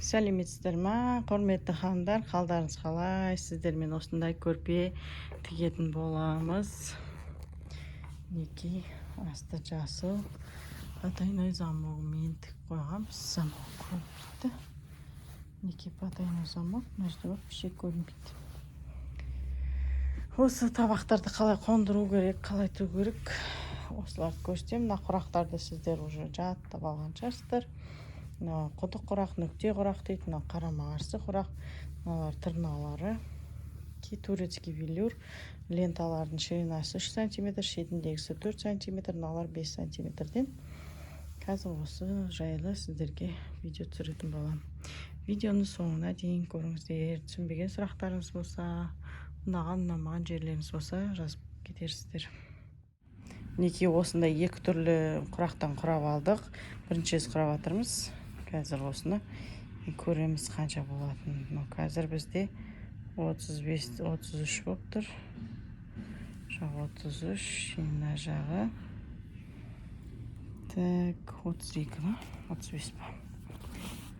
Сәлеметсіздер ма, құрметті ханымдар, қалдарыңыз қалай? Сіздермен осындай көрпе тігетін боламыз. Неке асты жасыл потайной замогымен тігіп қойғанбыз. Замок көрінбейді. Неке потайной замок, мына вообще көрінбейді. Осы табақтарды қалай қондыру керек, қалай тігу керек, осыларды көрсетемін. Мына құрақтарды сіздер уже жаттап алған шығарсыздар. Құдық құрақ, нүкте құрақ дейді, мына қарама қарсы құрақ, мыналар тырналары, турецкий велюр, ленталардың ширинасы 3 см, шетіндегісі 4 см, мыналар 5 см-ден. Қазір осы жайлы сіздерге видео түсіретін боламын. Видеоны соңына дейін көріңіздер. Түсінбеген сұрақтарыңыз болса, ұнаған жерлеріңіз болса, жазып кетерсіздер. Неке осындай екі түрлі құрақтан құрап алдық. Біріншесі құрап жатырмыз. Қазір осыны көреміз қанша болатын. Қазір бізде 35-33 болып тұр. Жағы 33, мына жағы 32 ма? 35 па?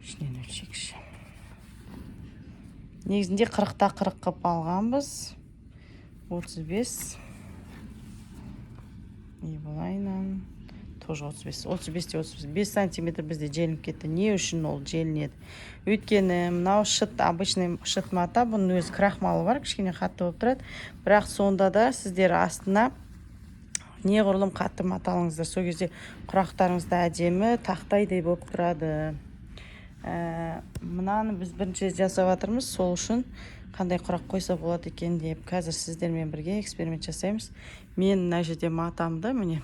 Ішінен өлшекші. Негізінде 40-та 40 қып алғанбыз. 35. И бұлайнан тоже 35-те 5 см бізде желініп кетті. Не үшін ол желінеді? Өйткені мынау шыт, обычный шыт мата, бұның өзі крахмалы бар, кішкене қатты болып тұрады. Бірақ сонда да сіздер астына неғұрлым қатты маталыңыздар. Сол кезде құрақтарыңызда әдемі тақтайдай болып тұрады. Мынаны біз бірінші жасап жатырмыз, сол үшін қандай құрақ қойса болады екен деп. Қазір сіздермен бірге эксперимент жасаймыз. Мен мына жерде матамды, міне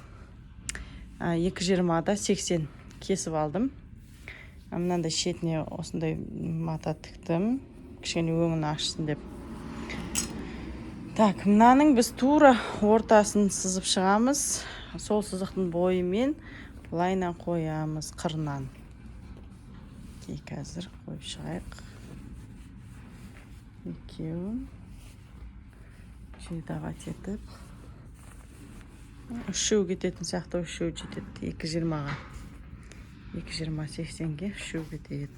2,20-да 80 кесіп алдым. Мынандай шетіне осындай мата тіктім, кішкене өңін ашсын деп. Так, мынаның біз тура ортасын сызып шығамыз. Сол сызықтың бойымен бұлайнан қоямыз қырынан. Қазір қойып шығайық. Екеуін жедават етіп. Үшеу кететін сияқты, үшеу жетеді 2,20-ға. 2,20-80-ге үшеу кетеді.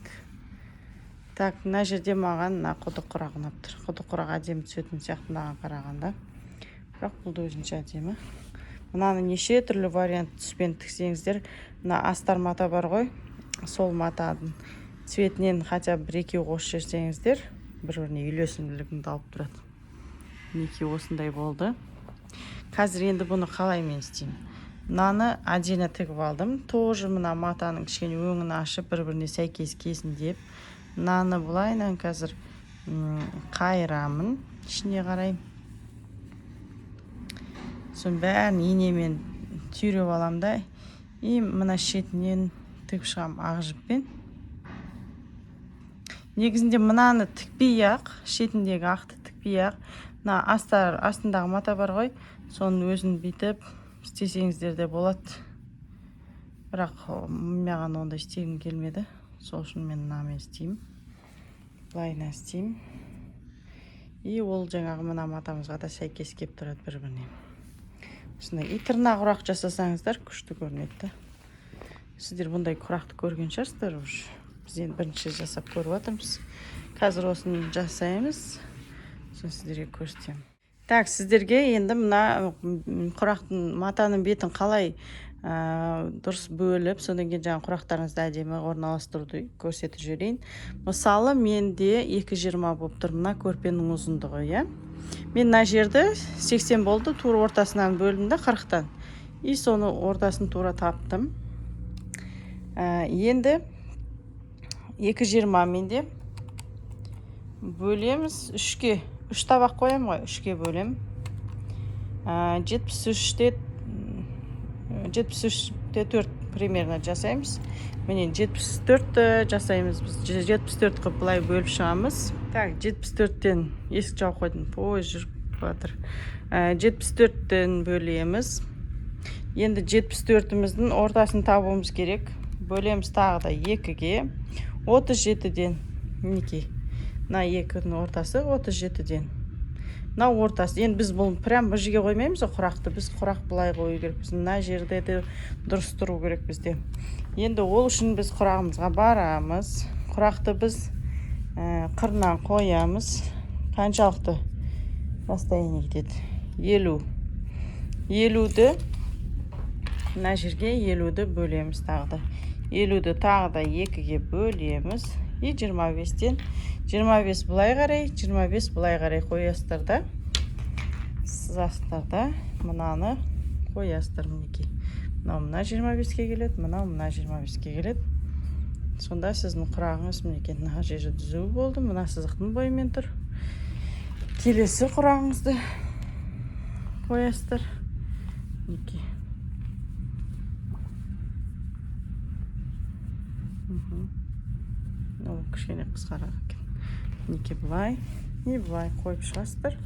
Так, мына жерде маған құдық құрақ ұнап тұр. Құдық құрақ әдемі түсетін сияқты маған қарағанда. Бірақ бұл да өзінше әдемі. Мынаны неше түрлі вариант түспен тіксеңіздер, мына астар мата бар ғой, сол матаның цветінен хотя бы 1-2 қосып жіберсеңіздер, бір-біріне үйлесімділігін алып тұрады. Неке осындай болды. Қазір енді бұны қалай мен істеймін? Мынаны отдельно тігіп алдым. Тоже мына матаның кішкене өңін ашып, бір-біріне сәйкес кесін деп. Мынаны бұлайнан қазір қайырамын ішіне қарай. Соң бәрін инемен түйреп аламын да, и мына шетінен тігіп шығам ақ жіппен. Негізінде мынаны тікпей-ақ, шетіндегі ақты тікпей-ақ, мына астындағы мата бар ғой, соның өзін бүйтіп істесеңіздер де болады. Бірақ маған онда істегім келмеді. Сол үшін мен мынамен істеймін. Былайына істеймін. И ол жаңағы мына матамызға да сәйкес кеп тұрады бір-біріне. Осындай тырнақ құрақ жасасаңыздар күшті көрінеді. Сіздер бұндай құрақты көрген шығарсыздар уже. Біз енді бірінші жасап көріп жатырмыз. Қазір осыны жасаймыз. Соны сіздерге көрсетемін. Так, сіздерге енді мына құрақтың матаның бетін қалай дұрыс бөліп, содан кейін жаңа құрақтарыңызды әдемі орналастыруды көрсетіп жіберейін. Мысалы, менде 2,20 болып тұр мына көрпенің ұзындығы, иә. Мен мына жерді 80 болды, тура ортасынан бөлдім де 40-тан. И соны ортасын тура таптым. Енді 2,20 менде бөлеміз 3-ке. 3 табақ қоям ғой, 3-ке бөлем. 73-те 4 примерно жасаймыз. Міне 74-ті жасаймыз. Біз 74 қып бұлай бөліп шығамыз. Так, 74-тен есік жауып қойдым. Пойыз жүріп жатыр. 74-тен бөлеміз. Енді 74-іміздің ортасын табуымыз керек. Бөлеміз тағы да 2-ге. 37-ден неке. Мына 2-дің ортасы 37-ден. Мына ортасы. Енді біз бұл прям бір жерге қоймаймыз құрақты. Біз құрақ бұлай қою керек. Біз мына жерде де дұрыс тұру керек бізде. Енді ол үшін біз құрағымызға барамыз. құрақты біз қырынан қоямыз. Қаншалықты расстояние кетеді? 50. 50-ді мына жерге 50-ді бөлеміз тағы да. 50-ді тағы да 2-ге бөлеміз. И 25-тен 25 бұлай қарай, 25 бұлай қарай қоясыздар да. Сызасыздар да. Мынаны қоясыздар мінекей. Мына 25-ге келеді, мына 25-ге келеді. Сонда сіздің құрағыңыз мінекей мына жері түзу болды. Мына сызықтың бойымен тұр. Келесі құрағыңызды қоясыздар. Мінекей. Кішкене қысқарақ екен. Мінекей бұлай. И бұлай қойып шығасыздар.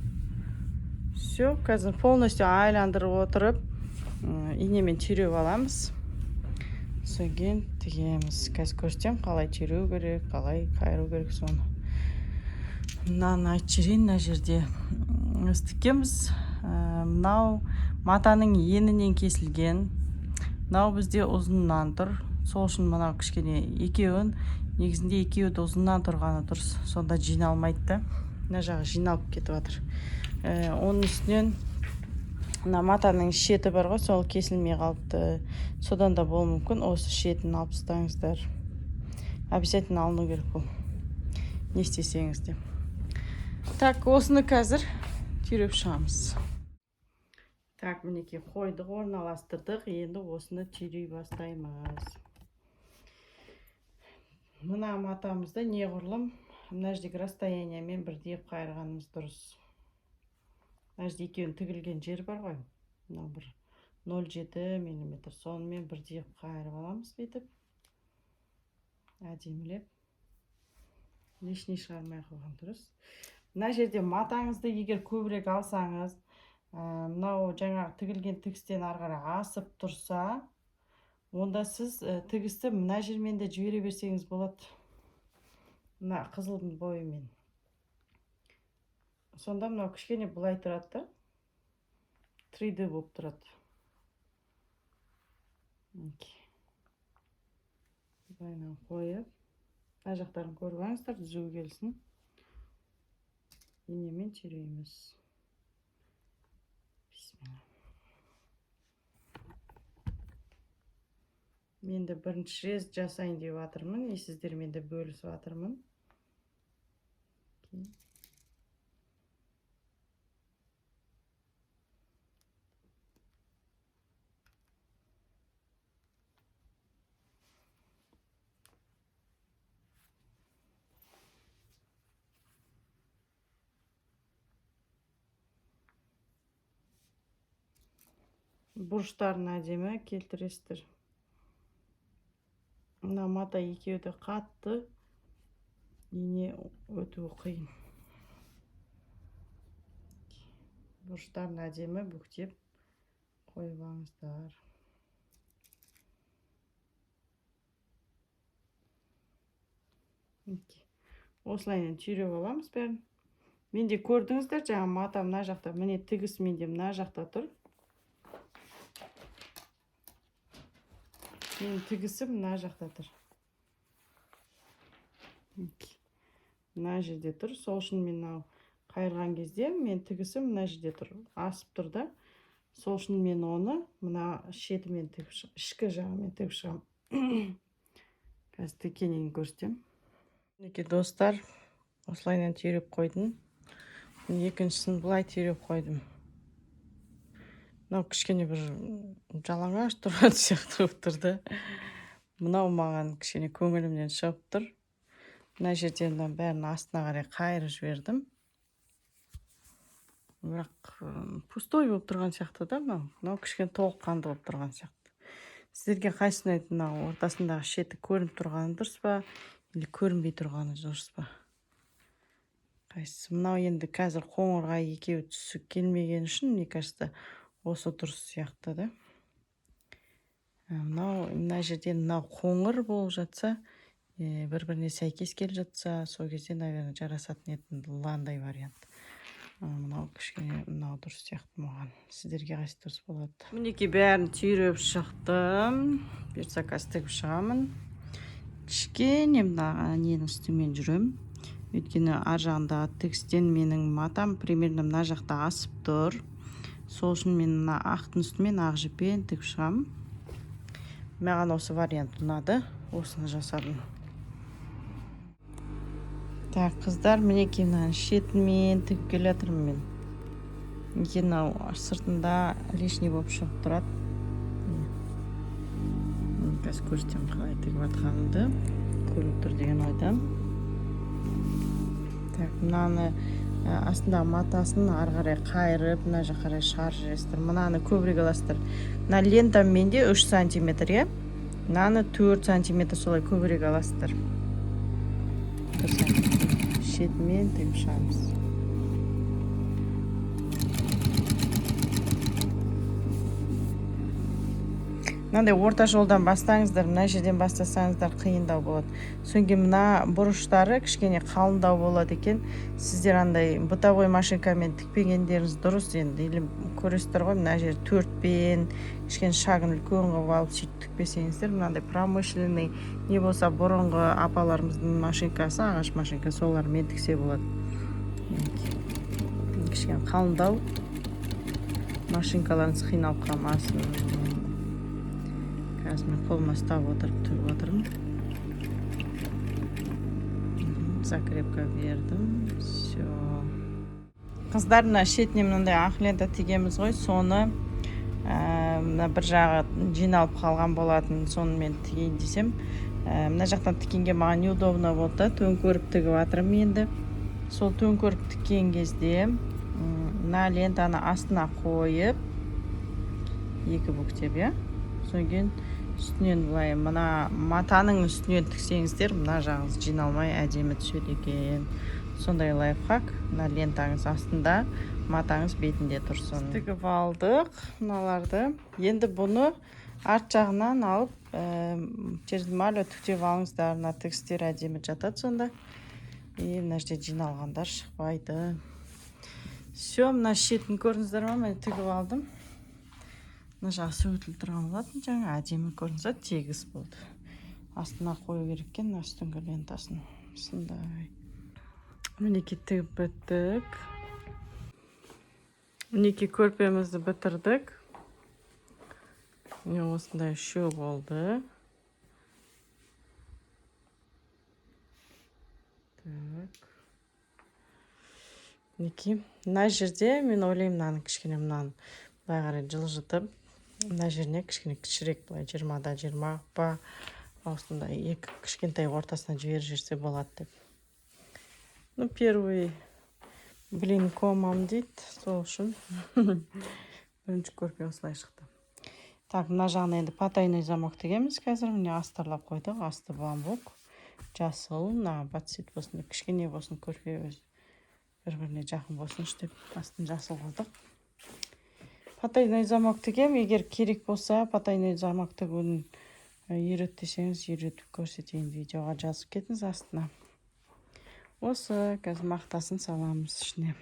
Все, қазір полностью айландырып отырып, инемен түйреп аламыз. Соген тігеміз. Қазір көрсетем, қалай түйреу керек, қалай қайыру керек соны. Мынаны айтып жіберейін, мына жерде тікеміз. Мынау матаның енінен кесілген. Мынау бізде ұзыннан тұр. Сол үшін мынау кішкене екеуін, негізінде екеуі де ұзыннан тұрғаны дұрыс. Сонда жиналмайды. Мына жағы жиналып кетіп жатыр. Оның үстінен мына матаның шеті бар ғой, сол кесілмей қалыпты. Содан да болуы мүмкін. Осы шетін алып тастаңыздар. Обязательно алыну керек бұл. Не істесеңіз де. Так, осыны қазір түйреп шығамыз. Так, мінекей қойдық, орналастырдық. Енді осыны түйрей бастаймыз. Мына матамызды неғұрлым мына жердегі расстояниямен бірдей қайырғанымыз дұрыс. Мына жерде екеуін тігілген жер бар ғой. Мына бір 0,7 мм. Сонымен бірдей қайырып аламыз бетіп. Әдемілеп. Лишний шығармай қойған дұрыс. Мына жерде матаңызды егер көбірек алсаңыз, мынау жаңағы тігілген тігістен ары қарай асып тұрса, онда сіз тігісті мына жермен де жібере берсеңіз болады. Мына қызылдың бойымен. Сонда мынау кішкене бұлай тұрады. 3D болып тұрады. Бұлайнан қойып, мына жақтарын көріп алыңыздар, түзу келсін. Инемен түйрейміз. Бисмилла. Мен де бірінші рет жасайын деп жатырмын, сіздермен де бөлісіп жатырмын. Бұрыштарын әдемі келтіресіздер. Мына мата екеуді қатты, ине өтуі қиын. Бұрыштарын әдемі бүктеп қойып алыңыздар. Осылайынан түйреп аламыз бәрін. Менде көрдіңіздер, жаңа мата мына жақта, міне тігіс менде мына жақта тұр. Мен тігісі мына жақта тұр. Мына жерде тұр. Сол үшін мен қайырған кезде мен тігісі мына жерде тұр. Асып тұр да. Сол үшін мен оны мына шетімен тігіп шығам, ішкі жағымен тігіп шығам. Қазір тікенен көрсетем. Мінекей достар, осылайынан түйреп қойдым. Екіншісін бұлай түйреп қойдым. Мынау кішкене бір жалаңаш тұрған сияқты болып тұрды. Мынау маған кішкене көңілімнен шығып тұр. Мына жерден бәрін астына қарай қайырып жібердім. Бірақ пустой болып тұрған сияқты да, мынау кішкене толыққанды болып тұрған сияқты. Сіздерге қайсысын айтты, мынау ортасындағы шеті көрініп тұрғаны дұрыс па, или көрінбей тұрғаны дұрыс па? Қайсысы? Мынау енді қазір қоңырға екеуі түсіп келмеген үшін, мне кажется, осы дұрыс сияқты да. Мына жерден мынау қоңыр болып жатса, бір-біріне сәйкес келіп жатса, сол кезде, наверное, жарасатын еді ландай вариант. Мынау кішкене мынау дұрыс сияқты маған. Сіздерге қайсы дұрыс болады? Мінекей бәрін түйреп шықтым. Берсакас тігіп шығамын. кішкене мына ненің үстімен жүрем. Өйткені ар жағында тігістен менің матам примерно мына жақта асып тұр. Сол үшін мен мына ақтың үстімен ақ жіппен тігіп шығамын. Маған осы вариант ұнады. Осыны жасадым. Так, қыздар, мінекей мына шетімен тігіп келе жатырмын мен. Екен сыртында лишний болып шығып тұрады. Қазір көрсетемін қалай тігіп жатқанымды. Көріп тұр деген ойдам. Так, мынаны астындағы матасын ары қарай қайырып, мына жаққа қарай шар жүресіздер. Мынаны көбірек аласыздар. Мына лентам менде 3 сантиметр, е. Мынаны 4 сантиметр солай көбірек аласыздар. Шетімен тігіп шығамыз. Мынандай орта жолдан бастаңыздар, мына жерден бастасаңыздар қиындау болады. Соңғы мына бұрыштары кішкене қалындау болады екен. Сіздер андай бытовой машинкамен тікпегендеріңіз дұрыс енді. Или көресіздер ғой, мына жер 4-пен, кішкене шагын үлкен қылып алып сөйтіп тікпесеңіздер, мынандай промышленный не болса бұрынғы апаларымыздың машинкасы, ағаш машинка, солармен тіксе болады. Кішкене қалындау машинкаларыңыз қиналып қалмасын. Қазір мен қолыма ұстап отырып тігіп отырмын. Закрепка бердім. Все. Қыздар, мына шетіне мынандай ақ лента тігеміз ғой, соны бір жағы жиналып қалған болатын, соны мен тігейін десем. Мына жақтан тіккенге маған неудобно болды. Төңкеріп тігіп жатырмын енді. Сол төңкеріп тіккен кезде мына лентаны астына қойып, екі бүктеп, я? Содан кейін үстінен былай мына матаның үстінен тіксеңіздер, мына жағыңыз жиналмай әдемі түседі екен. Сондай лайфхак. Мына лентаңыз астында, матаңыз бетінде тұрсын. Тігіп алдық мыналарды. Енді бұны арт жағынан алып, тердімалі түктеп алыңыздар. Мына тігістер әдемі жатады сонда. Мына жерде жиналғандар шықпайды. Все, мына шетін көрдіңіздер ма? Мен тігіп алдым. Мына жағы сөйтіліп тұрған болатын, жаңа әдемі көрінсе тегіс болды. Астына қою керек екен үстіңгі лентасын. Сондай. Мінекей тігіп біттік. Мінекей көрпемізді бітірдік. Осындай үшеу болды. Так. Мінекей. Мына жерде мен ойлаймын мынаны кішкене мынаны былай қарай жылжытып, мына жеріне кішкене кішірек, былай 20-да 20 па, осындай екі кішкентай ортасына жіберіп жіберсе болады деп. Ну, первый блин комам дейді, сол үшін бірінші көрпе осылай шықты. Так, мына жағына енді потайной замок тігеміз қазір. Міне астарлап қойдық, асты бамбук, жасыл, бацит болсын, кішкене болсын көрпе өз бір-біріне жақын болсын деп астын жасыл қылдық. Потайной замок тігем, егер керек болса, потайной замок тігуін үйрет десеңіз, үйретіп көрсетейін, видеоға жазып кетіңіз астына. Осы қазір мақтасын саламыз ішіне.